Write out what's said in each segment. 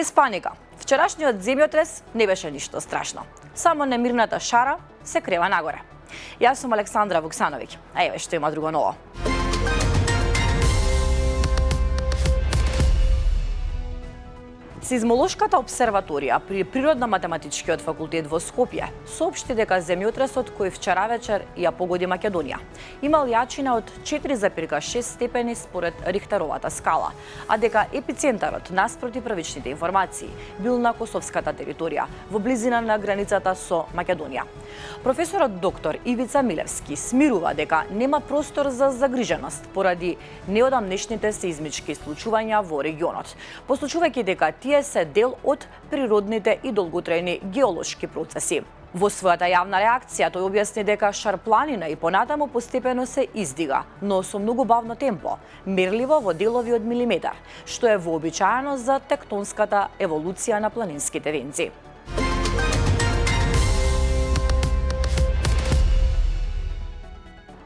Без паника, вчерашниот земјотрес не беше ништо страшно. Само немирната шара се крева нагоре. Јас сум Александра Вуксановиќ, а еве што има друго ново. Сизмолошката обсерваторија при Природно-математичкиот факултет во Скопје соопшти дека земјотресот кој вчера вечер ја погоди Македонија имал јачина од 4,6 степени според Рихтеровата скала, а дека епицентарот наспроти првичните информации бил на Косовската територија во близина на границата со Македонија. Професорот доктор Ивица Милевски смирува дека нема простор за загриженост поради неодамнешните сеизмички случувања во регионот, посочувајќи дека тие се дел од природните и долготрајни геолошки процеси. Во својата јавна реакција тој објасни дека шарпланина и понатаму постепено се издига, но со многу бавно темпо, мерливо во делови од милиметар, што е вообичаено за тектонската еволуција на планинските венци.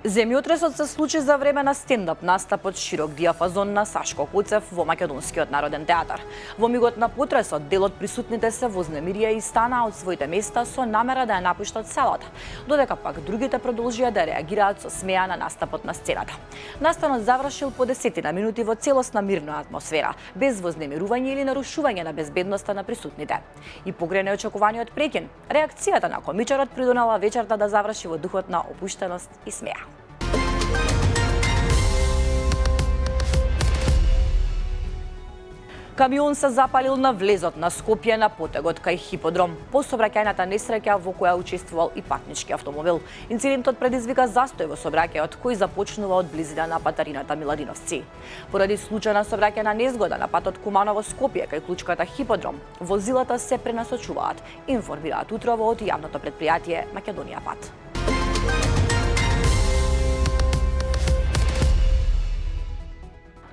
Земјотресот се случи за време на стендап настап од широк диапазон на Сашко Коцев во Македонскиот народен театар. Во мигот на потресот, дел од присутните се вознемирија и стана од своите места со намера да ја напуштат салата, додека пак другите продолжија да реагираат со смеа на настапот на сцената. Настанот завршил по 10 минути во целосна мирна атмосфера, без вознемирување или нарушување на безбедноста на присутните. И покрај неочекуваниот прекин, реакцијата на комичарот придонела вечерта да заврши во духот на опуштеност и смеа. Камион се запалил на влезот на Скопје на потегот кај Хиподром, по сообраќајната несреќа во која учествувал и патнички автомобил. Инцидентот предизвика застој во сообраќајот кој започнува од близина на патарината Миладиновци. Поради случајна сообраќајна незгода на патот Куманово-Скопје кај клучката Хиподром, возилата се пренасочуваат, информираат утрово од јавното претпријатие Македонија пат.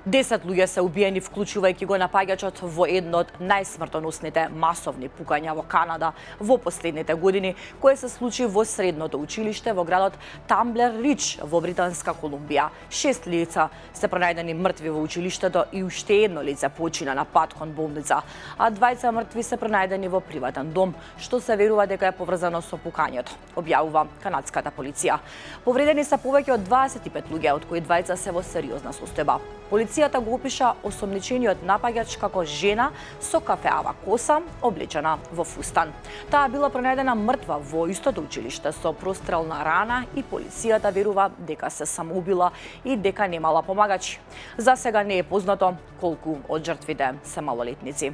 10 луѓе се убиени, вклучувајќи го напаѓачот во едно од најсмртоносните масовни пукања во Канада во последните години, кое се случи во средното училиште во градот Тамблер Рич во Британска Колумбија. 6 лица се пронајдени мртви во училиштето и уште едно лице почина на пат кон болница, а 2 мртви се пронајдени во приватен дом, што се верува дека е поврзано со пукањето, објавува канадската полиција. Повредени се повеќе од 25 луѓе, од кои 2 се во сериозна состојба. Полицијата го опиша осомничениот напаѓач како жена со кафеава коса, облечена во фустан. Таа била пронајдена мртва во истото училиште со прострелна рана и полицијата верува дека се самоубила и дека немала помагачи. За сега не е познато колку од жртвите се малолетници.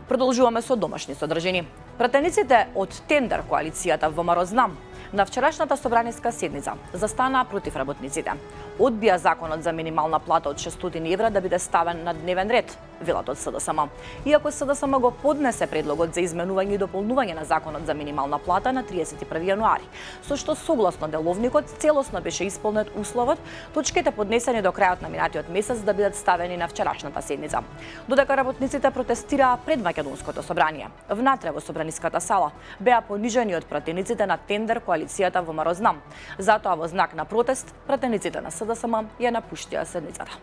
Продолжуваме со домашни содржини. Пратениците од Тендер коалицијата ВМРО Знам на вчерашната собраниска седница застана против работниците. Одбија законот за минимална плата од 600 евра да биде ставен на дневен ред, велат од СДСМ. Иако СДСМ го поднесе предлогот за изменување и дополнување на законот за минимална плата на 31 јануари, со што согласно деловникот целосно беше исполнет условот точките поднесени до крајот на минатиот месец да бидат ставени на вчерашната седница. Додека работниците протестираа пред Македонското собрание, внатре во собраниската сала беа понижени од пратениците на Тендер коалицијата ВМРО Знам. Затоа во знак на протест пратениците на СДСМ ја напуштија седницата.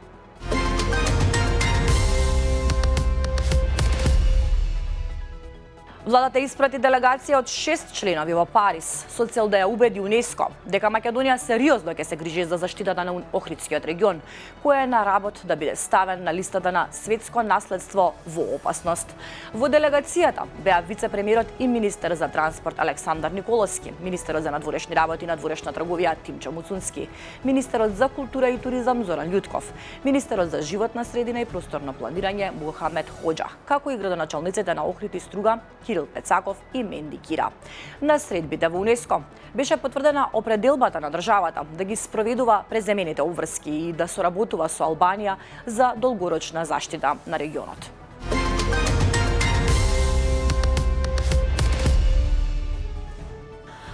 Владата испрати делегација од 6 членови во Париз со цел да ја убеди ЮНЕСКО дека Македонија сериозно ќе се грижи за заштитата на Охридскиот регион, кој е на работ да биде ставен на листата на светско наследство во опасност. Во делегацијата беа вице-премиерот и министер за транспорт Александар Николовски, министерот за надворешни работи и надворешна трговија Тимчо Муцунски, министерот за култура и туризам Зоран Љутков, министерот за животна средина и просторно планирање Мухамед Хоџа, како и градоначалниците на Охрид и Струга Кирил Пецаков и Менди Кира. На средбите во ЮНЕСКО беше потврдена определбата на државата да ги спроведува преземените обврски и да соработува со Албанија за долгорочна заштита на регионот.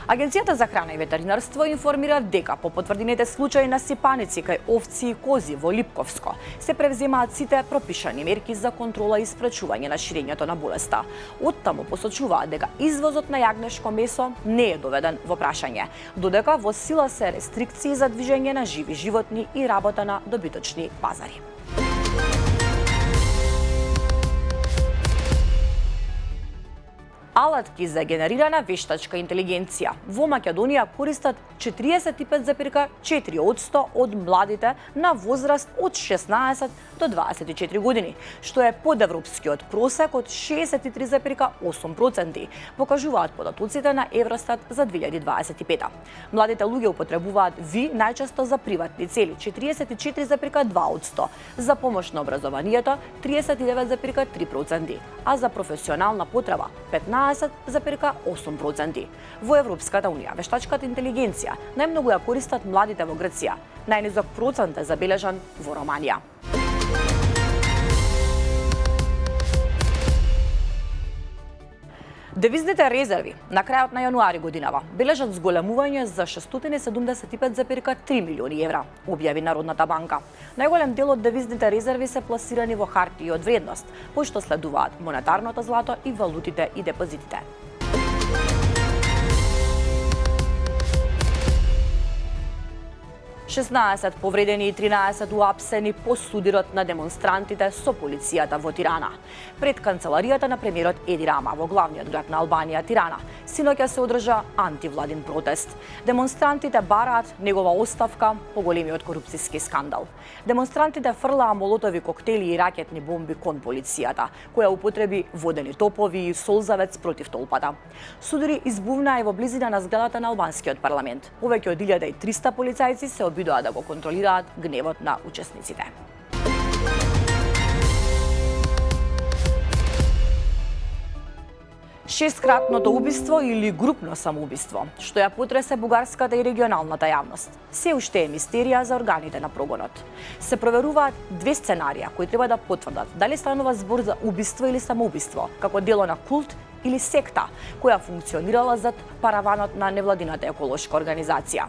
Агенцијата за храна и ветеринарство информира дека по потврдените случаи на сипаници кај овци и кози во Липковско се превземаат сите пропишани мерки за контрола и спречување на ширењето на болеста. Оттаму посочуваат дека извозот на јагнешко месо не е доведен во прашање, додека во сила се рестрикции за движење на живи животни и работа на добиточни пазари. Алатки за генерирана вештачка интелигенција во Македонија користат 45,4% од младите на возраст од 16 до 24 години, што е под европскиот просек од 63,8%, покажуваат податоците на Евростат за 2025. Младите луѓе употребуваат ВИ најчесто за приватни цели 44,2%, за помош на образованието 39,3%, а за професионална потреба 15,8%. Во Европската унија вештачката интелигенција најмногу ја користат младите во Грција, најнизок процент е забележан во Романија. Девизните резерви на крајот на јануари годинава бележат зголемување за 675,3 милиони евра, објави Народната банка. Најголем дел од девизните резерви се пласирани во хартии од вредност, пошто следуваат монетарното злато и валутите и депозитите. Шеснаесет повредени и 13 уапсени по судирот на демонстрантите со полицијата во Тирана. Пред канцеларијата на премиерот Еди Рама во главниот град на Албанија, Тирана, синоќа се одржа антивладин протест. Демонстрантите бараат негова оставка по големиот корупцијски скандал. Демонстрантите фрлаа молотови коктели и ракетни бомби кон полицијата, која употреби водени топови и солзавец против толпата. Судири избувнаа и во близина на зградата на албанскиот парламент. Повеќе од 1300 полицајци се обидоа да го контролираат гневот на учесниците. Шесткратното убиство или групно самоубиство, што ја потресе бугарската и регионалната јавност, се уште е мистерија за органите на прогонот. Се проверуваат две сценарија кои треба да потврдат дали станува збор за убиство или самоубиство, како дело на култ или секта, која функционирала зад параванот на невладината еколошка организација.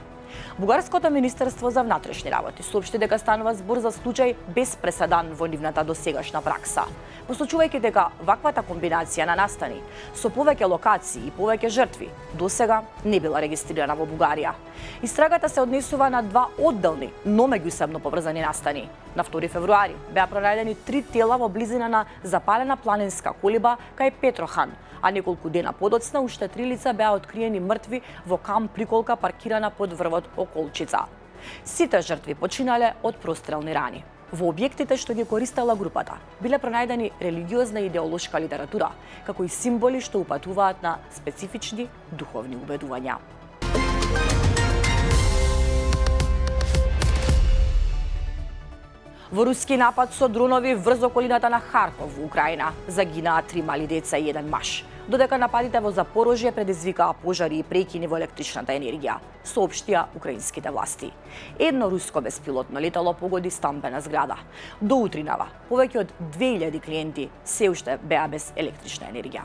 Бугарското Министерство за внатрешни работи соопшти дека станува збор за случај без преседан во нивната досегашна пракса, посочувајќи дека ваквата комбинација на настани со повеќе локации и повеќе жртви досега не била регистрирана во Бугарија. Истрагата се однесува на два одделни, но меѓусебно поврзани настани. На 2 февруари беа пронајдени 3 тела во близина на запалена планинска колиба кај Петрохан, а неколку дена подоцна уште 3 лица беа откриени мртви во камп приколка паркирана под врвот Околчица. Сите жртви починале од прострелни рани. Во објектите што ги користела групата биле пронајдени религиозна и идеолошка литература, како и символи што упатуваат на специфични духовни убедувања. Во руски напад со дронови врз околината на Харков во Украина загинаа 3 мали деца и 1 маж, додека нападите во Запорожје предизвикаа пожари и прекини во електричната енергија, соопштија украинските власти. Едно руско беспилотно летало погоди стамбена зграда. До утринава повеќе од 2000 клиенти се уште беа без електрична енергија.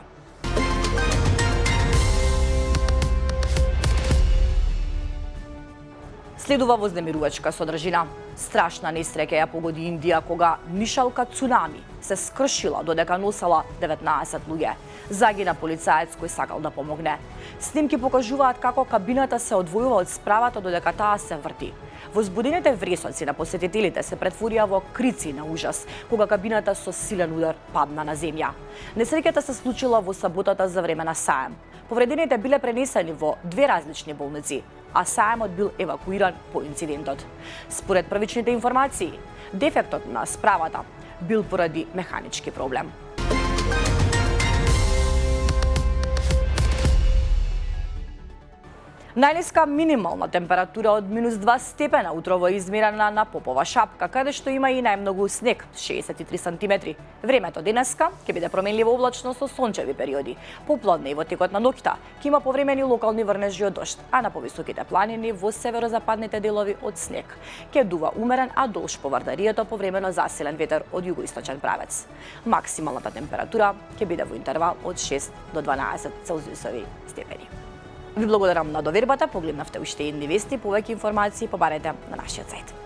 Следува вознемирувачка содржина. Страшна несреќа ја погоди Индија кога нишалка цунами се скршила додека носела 19 луѓе. Загина полицаец кој сакал да помогне. Снимки покажуваат како кабината се одвојува од справата додека таа се врти. Возбудените вресоци на посетителите се претворија во крици на ужас кога кабината со силен удар падна на земја. Несреќата се случила во саботата за време на саем. Повредените биле пренесени во 2 различни болници, а саемот бил евакуиран по инцидентот. Според првичните информации, дефектот на справата бил поради механички проблем. Најниска минимална температура од -2 степена утрово измерена на Попова шапка, каде што има и најмногу снег, 63 сантиметри. Времето денеска ќе биде променливо облачно со сончеви периоди. Попладне и во текот на ноќта ќе има повремени локални врнежи од дожд, а на повисоките планини во северозападните делови од снег. Ќе дува умерен, а долж по Вардарието повремено засилен ветер од југоисточен правец. Максималната температура ќе биде во интервал од 6 до 12 целзиусови степени. Ви благодарам на довербата, погледнавте уште едни вести, повеќе информации побарете на нашиот сајт.